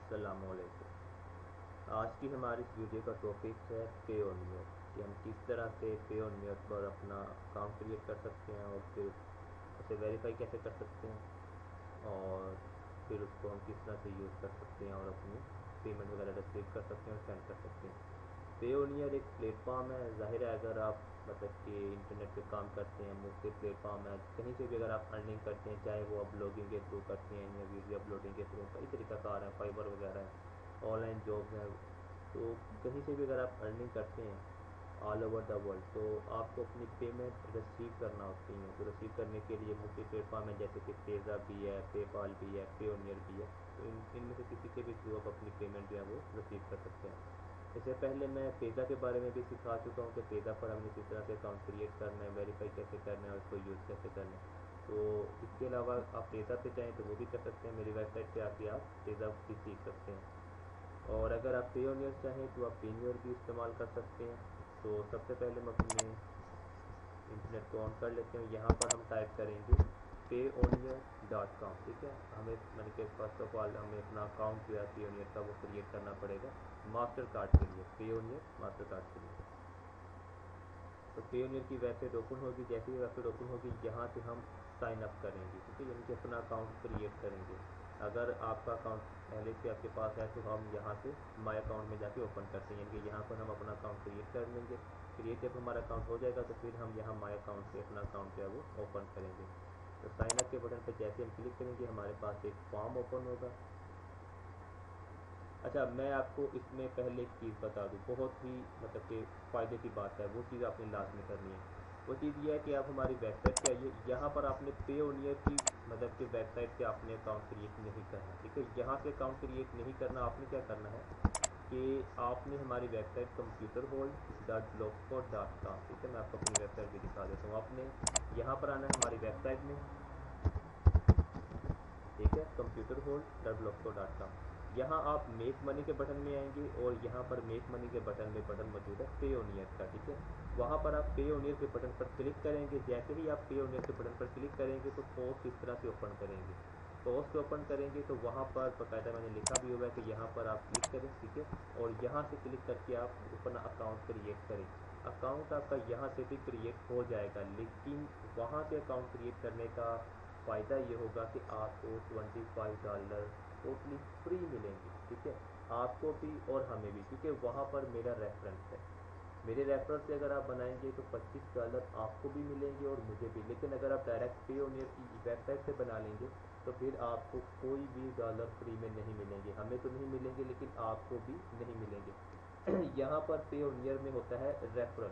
अस्सलामुअलैकुम। आज की हमारी इस वीडियो का टॉपिक है पेओनियर कि हम किस तरह से पेओनियर पर अपना अकाउंट क्रिएट कर सकते हैं और फिर उसे वेरीफाई कैसे कर सकते हैं और फिर उसको हम किस तरह से यूज़ कर सकते हैं और अपनी पेमेंट वगैरह रिसीव कर सकते हैं और सेंड कर सकते हैं। पेओनियर एक प्लेटफॉर्म है। ज़ाहिर है अगर आप मतलब कि इंटरनेट पे काम करते हैं, मुख्तलिफ प्लेटफॉर्म है, कहीं से भी अगर आप अर्निंग करते हैं, चाहे वो ब्लॉगिंग के थ्रू करते हैं या वीडियो अपलोडिंग के थ्रू, कई तरीक़ाकार हैं, फाइबर वगैरह है, ऑनलाइन जॉब्स हैं, तो कहीं से भी अगर आप अर्निंग करते हैं ऑल ओवर द वर्ल्ड, तो आपको अपनी पेमेंट रिसीव करना होती है। तो रिसीव करने के लिए मुख्तलिफ प्लेटफॉर्म है, जैसे कि पेज़ा भी है, पेपाल भी है, पेओनियर भी है। तो इनमें से किसी के भी थ्रू आप अपनी पेमेंट जो है वो रिसीव कर सकते हैं। इससे पहले मैं पेज़ा के बारे में भी सिखा चुका हूँ कि पेज़ा पर हमने किस तरह से अकाउंट क्रिएट करना है, वेरीफाई कैसे करना है और उसको यूज़ कैसे करना है। तो इसके अलावा आप पेज़ा पे चाहें तो वो भी कर सकते हैं, मेरी वेबसाइट पे आके आप पेज़ा भी सीख सकते हैं। और अगर आप पेओनियर चाहें तो आप पेओनियर भी इस्तेमाल कर सकते हैं। तो सबसे पहले हम अपने इंटरनेट को ऑन कर लेते हैं। यहाँ पर हम टाइप करेंगे payoneer.com। ठीक है, हमें मैंने कि फर्स्ट ऑफ ऑल हमें अपना अकाउंट जो है पेओनियर का वो क्रिएट करना पड़ेगा मास्टर कार्ड के लिए, पेओनियर मास्टर कार्ड के लिए। तो पेओनियर की वेबसाइट ओपन होगी। जैसे ही वेबसाइट ओपन होगी, यहाँ से हम साइन अप करेंगे। ठीक है, यानी कि अपना अकाउंट क्रिएट करेंगे। अगर आपका अकाउंट पहले से आपके पास है तो हम यहाँ से माई अकाउंट में जाके ओपन करते हैं, यानी कि यहाँ पर हम अपना अकाउंट क्रिएट कर लेंगे। क्रिएट जब हमारा अकाउंट हो जाएगा तो फिर हम यहाँ माई अकाउंट से अपना अकाउंट जो है वो ओपन करेंगे। तो साइन अप के बटन पर जैसे हम क्लिक करेंगे, हमारे पास एक फॉर्म ओपन होगा। अच्छा, मैं आपको इसमें पहले एक चीज़ बता दूँ, बहुत ही मतलब कि फ़ायदे की बात है, वो चीज़ आपने लाजमी करनी है। वो चीज़ ये है कि आप हमारी वेबसाइट पे आइए। यहाँ पर आपने पेओनियर की मतलब कि वेबसाइट से आपने अकाउंट क्रिएट नहीं करना। ठीक है, यहाँ से अकाउंट क्रिएट नहीं करना। आपने क्या करना है कि आपने हमारी वेबसाइट computerhold.blogspot.com, ठीक है, मैं आपको अपनी वेबसाइट भी दिखा देता हूँ। आपने यहाँ पर आना है हमारी वेबसाइट में। ठीक है, computerhold.blogspot.com। यहाँ आप मेक मनी के बटन में आएंगे और यहाँ पर मेक मनी के बटन में बटन मौजूद है पेओनियर का। ठीक है, वहाँ पर आप पेओनियर के बटन पर क्लिक करेंगे। जैसे ही आप पेओनियर के बटन पर क्लिक करेंगे तो पोस्ट इस तरह से ओपन करेंगे। पोस्ट ओपन करेंगे तो वहाँ पर बाकायदा मैंने लिखा भी हुआ है कि यहाँ पर आप क्लिक करें। ठीक है, और यहाँ से क्लिक करके आप अपना अकाउंट क्रिएट करें। अकाउंट आपका यहाँ से भी क्रिएट हो जाएगा, लेकिन वहाँ से अकाउंट क्रिएट करने का फ़ायदा ये होगा कि आपको $25 टोटली फ्री मिलेंगे। ठीक है, आपको भी और हमें भी, क्योंकि वहाँ पर मेरा रेफरेंस है। मेरे रेफरल से अगर आप बनाएंगे तो $25 आपको भी मिलेंगे और मुझे भी। लेकिन अगर आप डायरेक्ट पेओनियर की वेबसाइट से बना लेंगे तो फिर आपको कोई भी डॉलर फ्री में नहीं मिलेंगे। हमें तो नहीं मिलेंगे लेकिन आपको भी नहीं मिलेंगे। यहाँ पर पेओनियर में होता है रेफरल।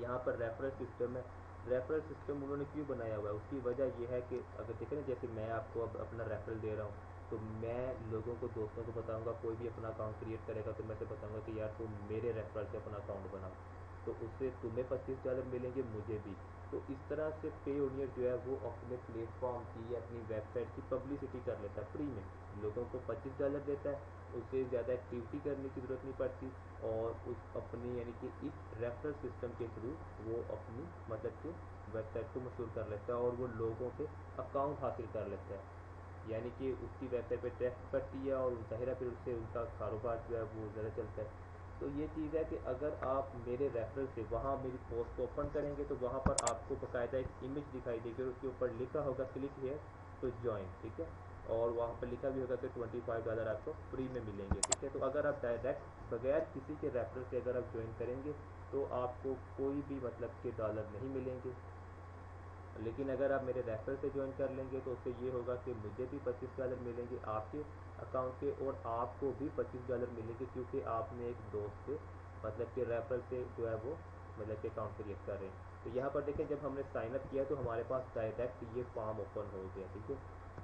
यहाँ पर रेफरल सिस्टम है। रेफरल सिस्टम उन्होंने क्यों बनाया हुआ है, उसकी वजह यह है कि अगर देखें ना, जैसे मैं आपको अब अपना रेफरल दे रहा हूँ तो मैं लोगों को, दोस्तों को बताऊंगा, कोई भी अपना अकाउंट क्रिएट करेगा तो मैं से बताऊंगा कि यार तुम मेरे रेफरल से अपना अकाउंट बनाओ, तो उससे तुम्हें $25 मिलेंगे, मुझे भी। तो इस तरह से पेओनियर जो है वो अपने प्लेटफॉर्म की या अपनी वेबसाइट की पब्लिसिटी कर लेता है फ्री में। लोगों को $25 देता है, उससे ज़्यादा एक्टिविटी करने की ज़रूरत नहीं पड़ती और उस अपनी यानी कि इस रेफरल सिस्टम के थ्रू वो अपनी मतलब कि वेबसाइट को मशहूर कर लेता है और वो लोगों से अकाउंट हासिल कर लेता है। यानी कि उसकी वेबसाइट पे ट्रैफिक बढ़ती है और ज़ाहिर है फिर उससे उनका कारोबार जो है वो ज़्यादा चलता है। तो ये चीज़ है कि अगर आप मेरे रेफरल से वहाँ मेरी पोस्ट को ओपन करेंगे तो वहाँ पर आपको बाकायदा एक इमेज दिखाई देगी और उसके ऊपर लिखा होगा क्लिक हियर टू ज्वाइन। ठीक है, और वहाँ पर लिखा भी होगा कि $25 आपको फ्री में मिलेंगे। ठीक है, तो अगर आप डायरेक्ट बगैर किसी के रेफरल से अगर आप ज्वाइन करेंगे तो आपको कोई भी मतलब के डॉलर नहीं मिलेंगे। लेकिन अगर आप मेरे रेफरल से ज्वाइन कर लेंगे तो उससे ये होगा कि मुझे भी $25 मिलेंगे आपके अकाउंट के और आपको भी $25 मिलेंगे, क्योंकि आपने एक दोस्त से मतलब कि रेफरल से जो है वो मतलब कि अकाउंट क्रिएट कर रहे हैं। तो यहाँ पर देखें, जब हमने साइन अप किया तो हमारे पास डायरेक्ट ये फॉर्म ओपन हो गया। ठीक है,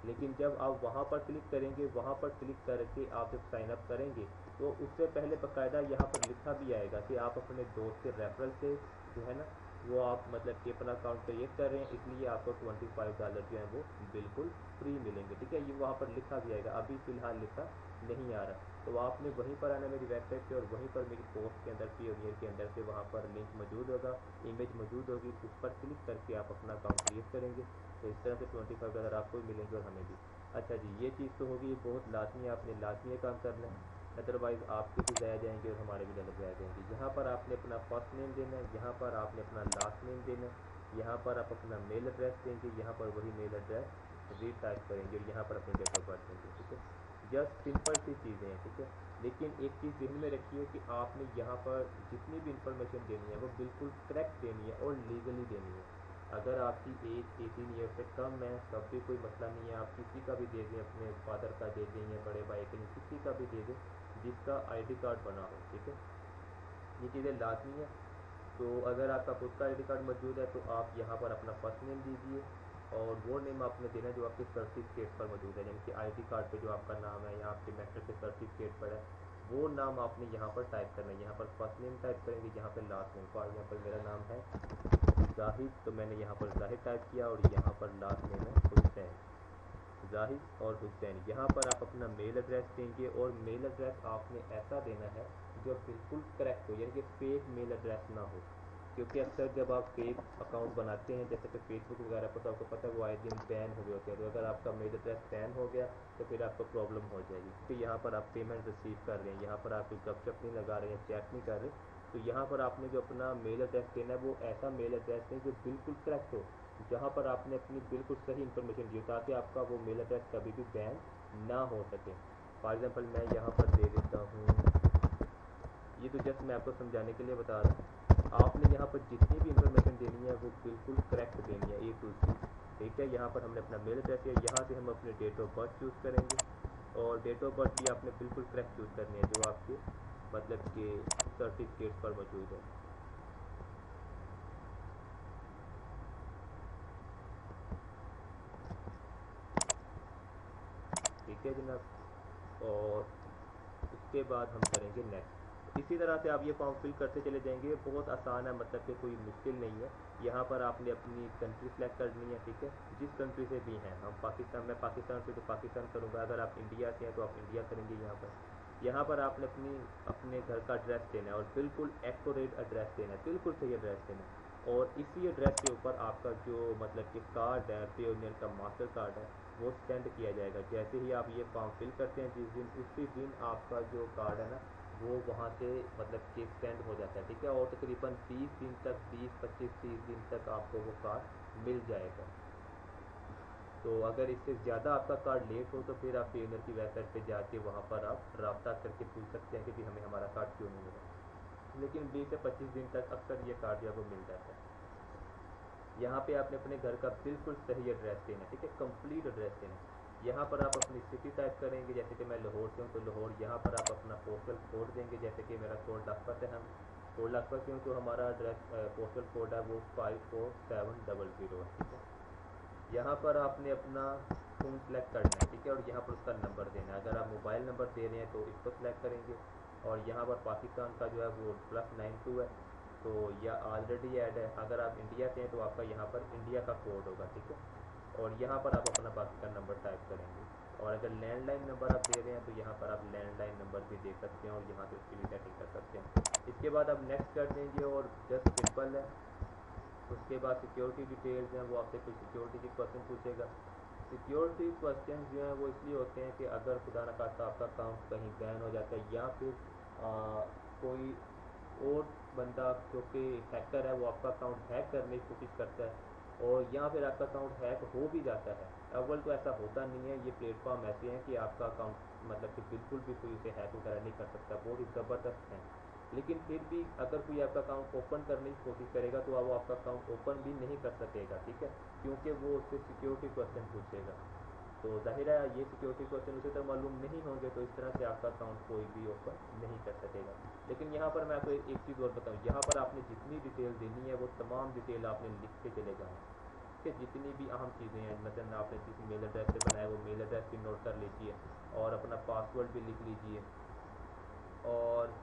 लेकिन जब आप वहाँ पर क्लिक करेंगे, वहाँ पर क्लिक करके आप जब साइन अप करेंगे तो उससे पहले बाकायदा यहाँ पर लिखा भी आएगा कि आप अपने दोस्त के रेफरल से जो है ना वो आप मतलब कि अपना अकाउंट क्रिएट कर रहे हैं, इसलिए आपको $25 जो है वो बिल्कुल फ्री मिलेंगे। ठीक है, ये वहाँ पर लिखा भी आएगा, अभी फ़िलहाल लिखा नहीं आ रहा। तो आपने वहीं पर आना मेरी वेबसाइट पे और वहीं पर मेरी पोस्ट के अंदर पेओनियर के अंदर से वहाँ पर लिंक मौजूद होगा, इमेज मौजूद होगी, उस पर क्लिक करके आप अपना अकाउंट क्रिएट करेंगे। तो इस तरह से $25 आपको भी मिलेंगे और हमें भी। अच्छा जी, ये चीज़ तो होगी, बहुत लाजमी, आपने लाजमी ये काम करना है, अदरवाइज़ आपके भी ज़ाया जाएंगे और हमारे भी डॉलर ज़ाया जाएंगे। यहाँ पर आपने अपना फर्स्ट नेम देना है, यहाँ पर आपने अपना लास्ट नेम देना है, यहाँ पर आप अपना मेल एड्रेस देंगे, यहाँ पर वही मेल एड्रेस रीटाइप करेंगे और यहाँ पर अपनी डेट ऑफ बर्थ देंगे, ठीक है। जस्ट सिंपल सी चीज़ें हैं, ठीक है। लेकिन एक चीज़ ध्यान में रखिए कि आपने यहाँ पर जितनी भी इंफॉर्मेशन देनी है वो बिल्कुल करेक्ट देनी है और लीगली देनी है। अगर आपकी एज 18 ईयर से कम है तब भी कोई मसला नहीं है, आप किसी का भी दे दें, अपने फादर का दे दें या बड़े भाई के लिए किसी का भी दे दें जिसका आईडी कार्ड बना हो, ठीक है। ये चीज़ें लाजमी है। तो अगर आपका खुद का आईडी कार्ड मौजूद है तो आप यहाँ पर अपना फर्स्ट नेम दीजिए और वो नेम आपने देना है जो आपके सर्टिफिकेट पर मौजूद है, यानी कि आईडी कार्ड पे जो आपका नाम है या आपके मैट्रिक के सर्टिफिकेट पर है वो नाम आपने यहाँ पर टाइप करना है। यहाँ पर फर्स्ट नेम टाइप करेंगे, यहाँ पर लास्ट नेम। फॉर एग्जाम्पल मेरा नाम है जाहिद, तो मैंने यहाँ पर जाहिद टाइप किया और यहाँ पर लास्ट नेम है हुसैन, जाहिद और हुसैन। यहाँ पर आप अपना मेल एड्रेस देंगे और मेल एड्रेस आपने ऐसा देना है जो बिल्कुल करेक्ट हो, यानी कि फेक मेल एड्रेस ना हो। क्योंकि अक्सर जब आप फेक अकाउंट बनाते हैं जैसे कि फेसबुक वगैरह पर, तो आपको पता है वो आए दिन बैन हो गए होते हैं। तो अगर आपका मेल एड्रेस बैन हो गया तो फिर आपको प्रॉब्लम हो जाएगी, क्योंकि यहाँ पर आप पेमेंट रिसीव कर रहे हैं, यहाँ पर आप कोई गपशप नहीं लगा रहे हैं, चैट नहीं कर रहे। तो यहाँ पर आपने जो अपना मेल एड्रेस देना है वो ऐसा मेल एड्रेस दें जो बिल्कुल करेक्ट हो, जहाँ पर आपने अपनी बिल्कुल सही इन्फॉर्मेशन दी हो, ताकि आपका वो मेल एड्रेस कभी भी बैन ना हो सके। फॉर एग्जाम्पल मैं यहाँ पर दे देता हूँ, ये तो जस्ट मैं आपको समझाने के लिए बता रहा हूँ। आपने यहाँ पर जितनी भी इंफॉर्मेशन देनी है वो बिल्कुल करेक्ट देनी है, ए टू सी, ठीक है। यहाँ पर हमने अपना मेल एड्रेस दिया, यहाँ से हम अपने डेट ऑफ बर्थ चूज़ करेंगे और डेट ऑफ बर्थ भी आपने बिल्कुल करेक्ट चूज़ करनी है जो आपके मतलब के सर्टिफिकेट पर मौजूद है। ठीक है जनाब, और उसके बाद हम करेंगे नेक्स्ट। इसी तरह से आप ये फॉर्म फिल करते चले जाएंगे, बहुत आसान है, मतलब कि कोई मुश्किल नहीं है। यहाँ पर आपने अपनी कंट्री सेलेक्ट करनी है, ठीक है, जिस कंट्री से भी हैं। हम पाकिस्तान, मैं पाकिस्तान से तो पाकिस्तान करूँगा, अगर आप इंडिया से हैं तो आप इंडिया करेंगे। यहाँ पर आपने अपने घर का एड्रेस देना है और बिल्कुल एक्यूरेट एड्रेस देना है, बिल्कुल सही एड्रेस देना है। और इसी एड्रेस के ऊपर आपका जो मतलब कि कार्ड है, पेयोनियर का मास्टर कार्ड है, वो सेंड किया जाएगा। जैसे ही आप ये फॉर्म फिल करते हैं जिस दिन, उसी दिन आपका जो कार्ड है ना वो वहाँ से मतलब कि सेंड हो जाता है, ठीक है। और तकरीबन 30 दिन तक, 20, 25, 30 दिन तक आपको वो कार्ड मिल जाएगा। तो अगर इससे ज़्यादा आपका कार्ड लेट हो तो फिर आप पेयोनियर की वेबसाइट पे जाके वहाँ पर आप रब्ता करके पूछ सकते हैं कि भी हमें हमारा कार्ड क्यों नहीं मिला। लेकिन 20 से 25 दिन तक अक्सर ये कार्ड जो है वो मिल जाता है। यहाँ पे आपने अपने घर का बिल्कुल सही एड्रेस देना है, ठीक है, कंप्लीट एड्रेस देना है। यहाँ पर आप अपनी सिटी टाइप करेंगे, जैसे कि मैं लाहौर से हूँ तो लाहौर। यहाँ पर आप अपना पोस्टल कोड देंगे, जैसे कि मेरा कोड लखपत है, हम कोड लखपत से हूँ तो हमारा एड्रेस पोस्टल कोड है वो 54700 है, ठीक है। यहाँ पर आपने अपना फ़ोन सेलेक्ट करना है, ठीक है, और यहाँ पर उसका नंबर देना है। अगर आप मोबाइल नंबर दे रहे हैं तो इसको सेलेक्ट करेंगे और यहाँ पर पाकिस्तान का जो है वो +92 है, तो यह ऑलरेडी ऐड है। अगर आप इंडिया से हैं तो आपका यहाँ पर इंडिया का कोड होगा, ठीक है। और यहाँ पर आप अपना बाकी का नंबर टाइप करेंगे। और अगर लैंडलाइन नंबर आप दे रहे हैं तो यहाँ पर आप लैंडलाइन नंबर भी दे सकते हैं और यहाँ से उसकी भी सेटिंग कर सकते हैं। इसके बाद आप नेक्स्ट कर देंगे और जस्ट सिंपल है। उसके बाद सिक्योरिटी डिटेल्स हैं, वो आपसे कुछ सिक्योरिटी के क्वेश्चन पूछेगा। सिक्योरिटी क्वेश्चन जो हैं वो इसलिए होते हैं कि अगर खुदा न खास्ता आपका अकाउंट कहीं बैन हो जाता है या फिर कोई और बंदा जो कि हैकर है वो आपका अकाउंट हैक करने की कोशिश करता है और या फिर आपका अकाउंट हैक हो भी जाता है। अव्वल तो ऐसा होता नहीं है, ये प्लेटफॉर्म ऐसे हैं कि आपका अकाउंट मतलब कि बिल्कुल भी कोई उसे हैक वगैरह नहीं कर सकता, बहुत ही ज़बरदस्त हैं। लेकिन फिर भी अगर कोई आपका अकाउंट ओपन करने की कोशिश करेगा तो वो आपका अकाउंट ओपन भी नहीं कर सकेगा, ठीक है, क्योंकि वो उससे सिक्योरिटी क्वेश्चन पूछेगा। तो जाहिर है ये सिक्योरिटी क्वेश्चन उसे तो मालूम नहीं होंगे, तो इस तरह से आपका अकाउंट कोई भी ओपन नहीं कर सकेगा। लेकिन यहाँ पर मैं आपको एक चीज़ और बताऊँ, यहाँ पर आपने जितनी डिटेल देनी है वो तमाम डिटेल आपने लिख के चले जाना है, कि जितनी भी अहम चीज़ें हैं, मतलब आपने जिस मेल एड्रेस से बनाया वो मेल एड्रेस भी नोट कर लीजिए और अपना पासवर्ड भी लिख लीजिए। और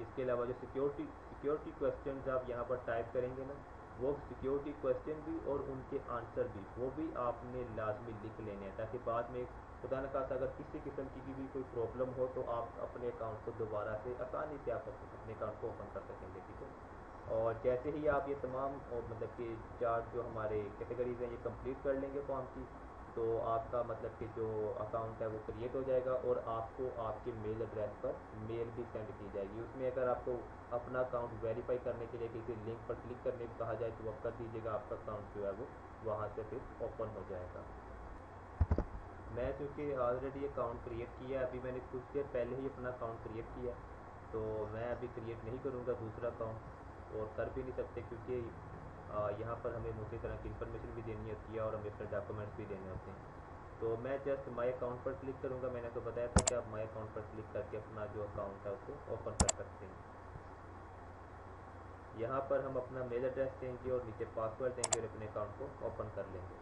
इसके अलावा जो सिक्योरिटी क्वेश्चंस आप यहाँ पर टाइप करेंगे ना, वो सिक्योरिटी क्वेश्चन भी और उनके आंसर भी वो भी आपने लाजमी लिख लेने हैं, ताकि बाद में खुदा न खास्ता अगर किसी किस्म की भी कोई प्रॉब्लम हो तो आप अपने अकाउंट को दोबारा से आसानी से आप अपने अकाउंट को ओपन कर सकेंगे, ठीक है। और जैसे ही आप ये तमाम और मतलब कि चार जो हमारे कैटेगरीज हैं ये कंप्लीट कर लेंगे फॉर्म की, तो आपका मतलब कि जो अकाउंट है वो क्रिएट हो जाएगा और आपको आपके मेल एड्रेस पर मेल भी सेंड की जाएगी। उसमें अगर आपको अपना अकाउंट वेरीफाई करने के लिए किसी लिंक पर क्लिक करने को कहा जाए तो वो कर दीजिएगा, आपका अकाउंट जो है वो वहाँ से फिर ओपन हो जाएगा। मैं चूँकि ऑलरेडी अकाउंट क्रिएट किया है, अभी मैंने कुछ देर पहले ही अपना अकाउंट क्रिएट किया, तो मैं अभी क्रिएट नहीं करूँगा दूसरा अकाउंट, और कर भी नहीं सकते क्योंकि यहाँ पर हमें उसी तरह की इन्फॉर्मेशन भी देनी होती है और हमें अपने डॉक्यूमेंट्स भी देने होते हैं। तो मैं जस्ट माई अकाउंट पर क्लिक करूँगा। मैंने तो बताया था कि आप माई अकाउंट पर क्लिक करके अपना जो अकाउंट है उसे ओपन कर सकते हैं। यहाँ पर हम अपना मेल एड्रेस देंगे और नीचे पासवर्ड देंगे और अपने अकाउंट को ओपन कर लेंगे।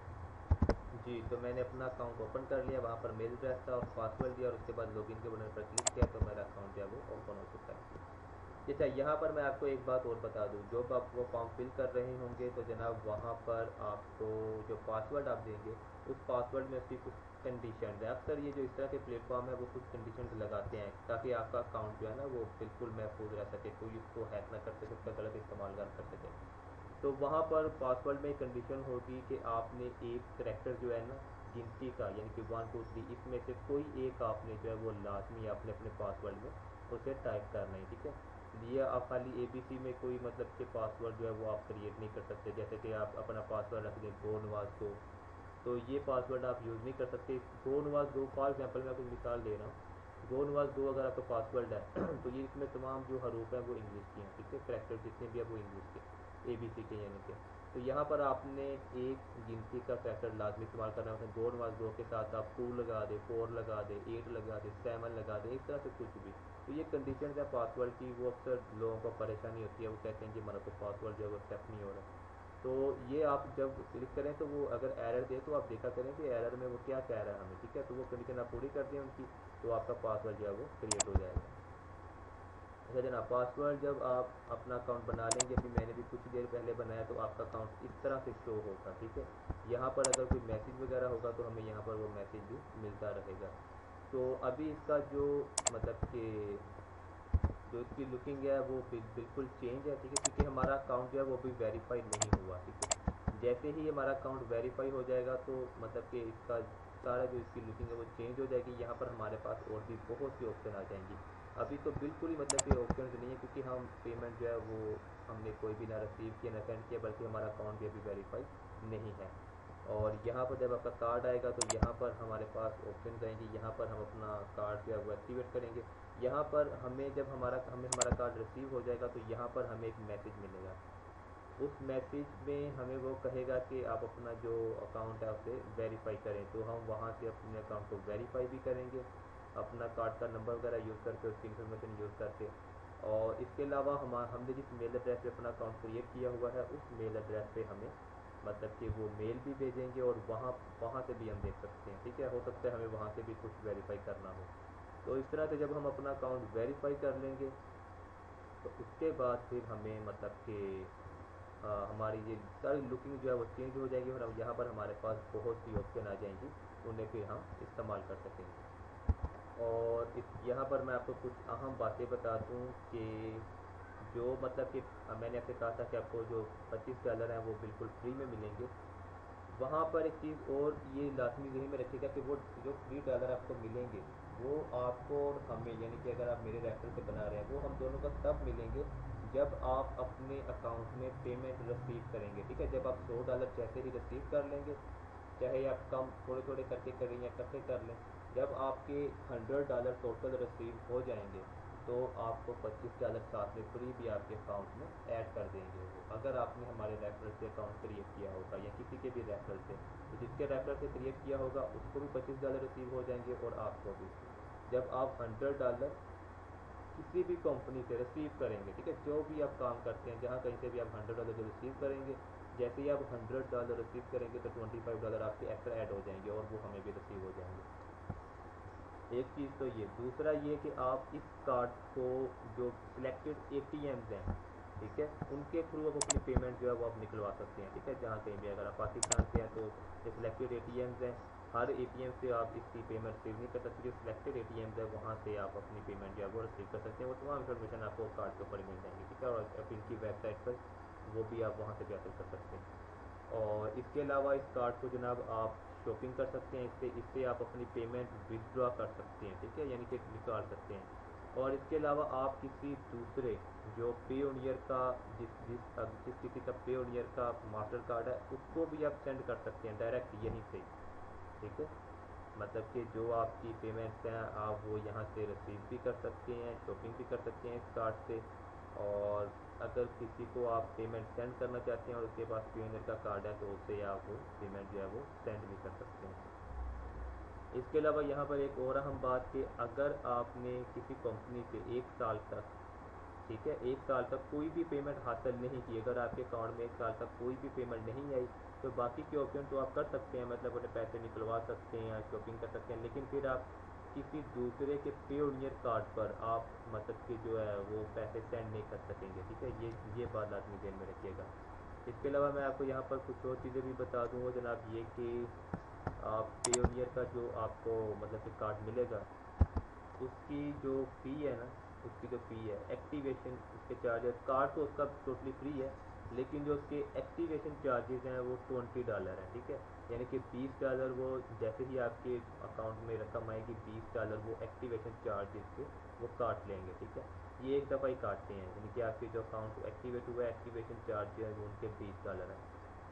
जी, तो मैंने अपना अकाउंट ओपन कर लिया, वहाँ पर मेल एड्रेस था और पासवर्ड दिया और उसके बाद लॉगिन के बटन पर क्लिक किया तो मेरा अकाउंट जो है वो ओपन हो चुका है। अच्छा, यहाँ पर मैं आपको एक बात और बता दूँ, जब आप वो फॉर्म फिल कर रहे होंगे तो जनाब वहाँ पर आपको जो पासवर्ड आप देंगे उस पासवर्ड में उसकी कुछ कंडीशन है। अक्सर ये जो इस तरह के प्लेटफॉर्म है वो कुछ कंडीशन लगाते हैं ताकि आपका अकाउंट जो है ना वो बिल्कुल महफूज रह सके, कोई उसको हैक ना कर सके, उसका गलत इस्तेमाल ना कर सके। तो वहाँ पर पासवर्ड में कंडीशन होगी कि आपने एक करैक्टर जो है ना गिनती का, यानी कि 1 2 3, इसमें से कोई एक आपने जो है वो लाजमी आपने अपने पासवर्ड में उसे टाइप करना है, ठीक है। ये आप खाली ABC में कोई मतलब कि पासवर्ड जो है वो आप क्रिएट नहीं कर सकते। जैसे कि आप अपना पासवर्ड रख दें गो नवाज को, तो ये पासवर्ड आप यूज़ नहीं कर सकते। गो नवाज गो फॉर एग्जाम्पल मैं आपको मिसाल दे रहा हूँ, गो नवाज गो अगर आपका पासवर्ड है तो ये इसमें तमाम जो हरूफ हैं वो इंग्लिश के हैं, ठीक है, करैक्टर जितने भी है वो इंग्लिश के ABC के यानी कि। तो यहाँ पर आपने एक गिनती का फैक्टर लाजमी इस्तेमाल करना है। गो नवाज गो के साथ आप 2 लगा दे, 4 लगा दे, 8 लगा दे, 7 लगा दे, इस तरह से कुछ भी। तो ये कंडीशन है पासवर्ड की, वो अक्सर लोगों को परेशानी होती है, वो कहते हैं कि हमारा तो पासवर्ड जो है वो एक्सेप्ट नहीं हो रहा। तो ये आप जब क्लिक करें तो वो अगर एरर दे तो आप देखा करें कि एरर में वो क्या कह रहा है हमें, ठीक है। तो वो कंडीशन आप पूरी कर दें उनकी, तो आपका पासवर्ड जो है वो क्रिएट हो जाएगा। अच्छा जनाब, पासवर्ड जब आप अपना अकाउंट बना लेंगे, अभी मैंने भी कुछ देर पहले बनाया, तो आपका अकाउंट इस तरह से शो होगा, ठीक है। यहाँ पर अगर कोई मैसेज वगैरह होगा तो हमें यहाँ पर वो मैसेज भी मिलता रहेगा। तो अभी इसका जो मतलब कि जो इसकी लुकिंग है वो बिल्कुल चेंज है, ठीक है, क्योंकि हमारा अकाउंट जो है वो अभी वेरीफाई नहीं हुआ, ठीक है। जैसे ही हमारा अकाउंट वेरीफाई हो जाएगा तो मतलब कि इसका सारा जो इसकी लुकिंग है वो चेंज हो जाएगी। यहाँ पर हमारे पास और भी बहुत सी ऑप्शन आ जाएंगी। अभी तो बिल्कुल ही मतलब कि ऑप्शन नहीं है क्योंकि हम पेमेंट जो है वो हमने कोई भी ना रिसीव किया ना सेंड किया, बल्कि हमारा अकाउंट भी अभी वेरीफाई नहीं है। और यहाँ पर जब आपका कार्ड आएगा तो यहाँ पर हमारे पास ऑप्शन आएंगी, यहाँ पर हम अपना कार्ड जो है वो एक्टिवेट करेंगे। यहाँ पर हमें जब हमारा कार्ड रिसीव हो जाएगा तो यहाँ पर हमें एक मैसेज मिलेगा। उस मैसेज में हमें वो कहेगा कि आप अपना जो अकाउंट है उसे वेरीफाई करें, तो हम वहाँ से अपने अकाउंट को वेरीफाई भी करेंगे अपना कार्ड का नंबर वगैरह यूज़ करके, उसकी इन्फॉर्मेशन यूज़ करके। और इसके अलावा हमने जिस मेल एड्रेस पे अपना अकाउंट क्रिएट किया हुआ है उस मेल एड्रेस पे हमें मतलब कि वो मेल भी भेजेंगे और वहाँ वहाँ से भी हम देख सकते हैं, ठीक है। हो सकता है हमें वहाँ से भी कुछ वेरीफाई करना हो। तो इस तरह से जब हम अपना अकाउंट वेरीफाई कर लेंगे तो उसके बाद फिर हमें मतलब कि हमारी ये सारी लुकिंग जो है वो चेंज हो जाएगी और अब यहाँ पर हमारे पास बहुत सी ऑप्शन आ जाएंगी, उन्हें फिर हम इस्तेमाल कर सकेंगे। और यहाँ पर मैं आपको कुछ अहम बातें बता दूँ कि जो मतलब कि मैंने आपसे कहा था कि आपको जो $25 हैं वो बिल्कुल फ्री में मिलेंगे। वहाँ पर एक चीज़ और ये लाजमी ज़हन में रखिएगा कि वो जो $3 आपको मिलेंगे वो आपको और हमें, यानी कि अगर आप मेरे रेफर से बना रहे हैं, वो हम दोनों का तब मिलेंगे जब आप अपने अकाउंट में पेमेंट रिसीव करेंगे, ठीक है। जब आप $100 जैसे ही रिसीव कर लेंगे, चाहे आप कम थोड़े थोड़े करके करें या इकट्ठे कर लें, जब आपके $100 टोटल रिसीव हो जाएंगे तो आपको $25 साथ में फ्री भी आपके अकाउंट में ऐड कर देंगे वो, अगर आपने हमारे रेफरल से अकाउंट क्रिएट किया होगा या किसी के भी रेफरल से। तो जिसके रेफरल से क्रिएट किया होगा उसको भी $25 रिसीव हो जाएंगे और आपको भी। जब आप $100 किसी भी कंपनी से रिसीव करेंगे, ठीक है, जो भी आप काम करते हैं जहाँ कहीं से भी आप $100 जो रिसीव करेंगे, जैसे ही आप $100 रिसीव करेंगे तो $25 आपके एक्स्ट्रा ऐड हो जाएंगे और वो हमें भी रिसीव हो जाएंगे। एक चीज़ तो ये, दूसरा ये कि आप इस कार्ड को जो सिलेक्टेड ATMs हैं, ठीक है, उनके थ्रू आप अपनी पेमेंट जो है वो आप निकलवा सकते हैं, ठीक है। जहाँ कहीं भी अगर आप पाकिस्तान से हैं तो जो सिलेक्टेड ATMs हैं, हर ATM से आप इसकी पेमेंट रिसीव नहीं कर सकते। जो सिलेक्टेड ATMs है वहाँ से आप अपनी पेमेंट जो है वो रिसीव कर सकते हैं। वो तमाम इन्फॉर्मेशन आपको कार्ड के ऊपर मिल जाएंगी, ठीक है। और आप इनकी वेबसाइट पर वो भी आप वहाँ से भी हासिल कर सकते हैं। और इसके अलावा इस कार्ड को जनाब आप शॉपिंग कर सकते हैं इससे इससे आप अपनी पेमेंट विदड्रॉ कर सकते हैं, ठीक है, यानी कि निकाल सकते हैं। और इसके अलावा आप किसी दूसरे जो पेओनियर का जिस किसी का पेओनियर का मास्टर कार्ड है उसको भी आप सेंड कर सकते हैं डायरेक्ट यहीं से, ठीक है। मतलब कि जो आपकी पेमेंट्स हैं आप वो यहाँ से रिसीव भी कर सकते हैं, शॉपिंग भी कर सकते हैं इस कार्ड से। और अगर किसी को आप पेमेंट सेंड करना चाहते हैं और उसके पास पेओनियर का कार्ड है तो उससे आप वो पेमेंट जो है वो सेंड भी कर सकते हैं। इसके अलावा यहाँ पर एक और अहम बात कि अगर आपने किसी कंपनी से 1 साल तक, ठीक है, 1 साल तक कोई भी पेमेंट हासिल नहीं की, अगर आपके अकाउंट में 1 साल तक कोई भी पेमेंट नहीं आई तो बाकी के ऑप्शन तो आप कर सकते हैं, मतलब अपने पैसे निकलवा सकते हैं या शॉपिंग कर सकते हैं, लेकिन फिर आप किसी दूसरे के पेओनियर कार्ड पर आप मतलब कि जो है वो पैसे सेंड नहीं कर सकेंगे, ठीक है। ये बात लाजमी ध्यान में रखिएगा। इसके अलावा मैं आपको यहाँ पर कुछ और चीज़ें भी बता दूँगा जनाब, ये कि आप पेओनियर का जो आपको मतलब कि कार्ड मिलेगा उसकी जो फ़ी है ना, उसकी जो फ़ी है एक्टिवेशन, उसके चार्जेस, कार्ड तो उसका टोटली फ्री है लेकिन जो उसके एक्टिवेशन चार्जेस हैं वो $20 हैं, ठीक है। यानी कि $20 वो जैसे ही आपके अकाउंट में रकम आएगी $20 वो एक्टिवेशन चार्जेस के वो काट लेंगे, ठीक है। ये एक दफ़ा ही काटते हैं, यानी कि आपके जो अकाउंट एक्टिवेट हुआ है एक्टिवेशन चार्ज जो है वो उनके $20 हैं।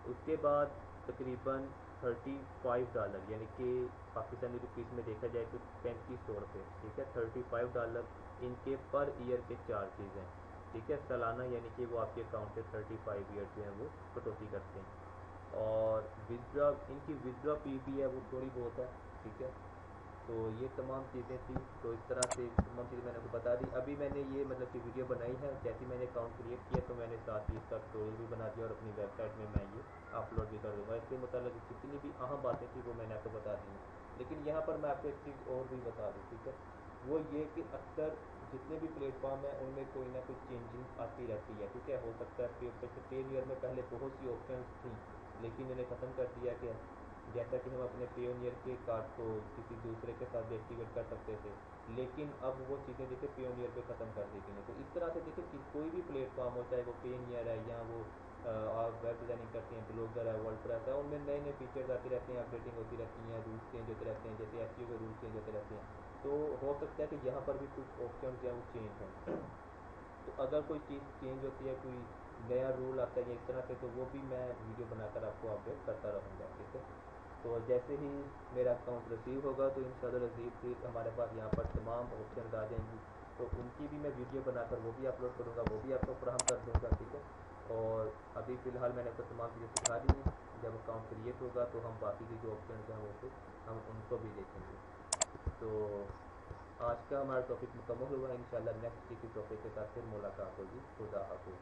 उसके बाद तकरीबन $35 यानी कि पाकिस्तानी रुपीज़ में देखा जाए तो 3500 रुपये, ठीक है। $35 इनके पर ईयर के चार्जेज़ हैं, ठीक है, सालाना, यानी कि वो आपके अकाउंट से 35 ईयर जो है वो कटौती करते हैं। और विदड्रॉ, इनकी विदड्रॉ फी भी है वो थोड़ी बहुत है, ठीक है। तो ये तमाम चीज़ें थी, तो इस तरह से तमाम चीज़ें मैंने आपको बता दी। अभी मैंने ये मतलब कि वीडियो बनाई है, जैसे ही मैंने अकाउंट क्रिएट किया तो मैंने साथ ही इसका ट्यूटोरियल भी बना दिया और अपनी वेबसाइट में मैं ये अपलोड भी कर दूँगा। इसके मतलब जितनी भी अहम बातें थी वो मैंने आपको बता दी हैं। लेकिन यहाँ पर मैं आपको एक चीज़ और भी बता दूँ, ठीक है, वो ये कि अक्सर जितने भी प्लेटफॉर्म हैं उनमें कोई ना कोई चेंजिंग आती रहती है, ठीक है। हो सकता है पेओनियर में पहले बहुत सी ऑप्शन थी लेकिन इन्हें ख़त्म कर दिया गया, जैसा कि हम अपने पेओनियर के कार्ड को किसी दूसरे के साथ भी एक्टिवेट कर सकते थे, लेकिन अब वो चीज़ें देखिए पेओनियर पे ख़त्म कर दी गई हैं। तो इस तरह से देखिए कि कोई भी प्लेटफॉर्म हो, चाहे वो पेओनियर है या वो आप वेब डिज़ाइनिंग करते हैं, ब्लॉगर है, वर्डप्रेस है, उनमें नए नए फीचर्स आते रहते हैं, अपडेटिंग होती रहती हैं, रूल्स चेंज होते रहते हैं, जैसे एसईओ के रूल्स चेंज होते रहते हैं। तो हो सकता है कि यहाँ पर भी कुछ ऑप्शन जो है वो चेंज हों। तो अगर कोई चीज़ चेंज होती है, कोई नया रूल आता है या इस तरह से, तो वो भी मैं वीडियो बनाकर आपको अपडेट करता रहूँगा, ठीक है। तो जैसे ही मेरा अकाउंट रिसीव होगा तो इंशाल्लाह रिसीव फिर हमारे पास यहाँ पर तमाम ऑप्शन आ जाएंगी, तो उनकी भी मैं वीडियो बनाकर वो भी अपलोड करूँगा, वो भी आपको फराहम कर दूँगा, ठीक है। और अभी फ़िलहाल मैंने आपको तमाम चीज़ें सिखा दी हैं, जब अकाउंट क्रिएट होगा तो हम बाकी की जो ऑप्शन हैं वो फिर हम उनको भी देखेंगे। तो आज का हमारा टॉपिक मुकम्मल हुआ, इंशाल्लाह नेक्स्ट किसी टॉपिक के साथ फिर मुलाकात होगी। खुदा हाफिज़।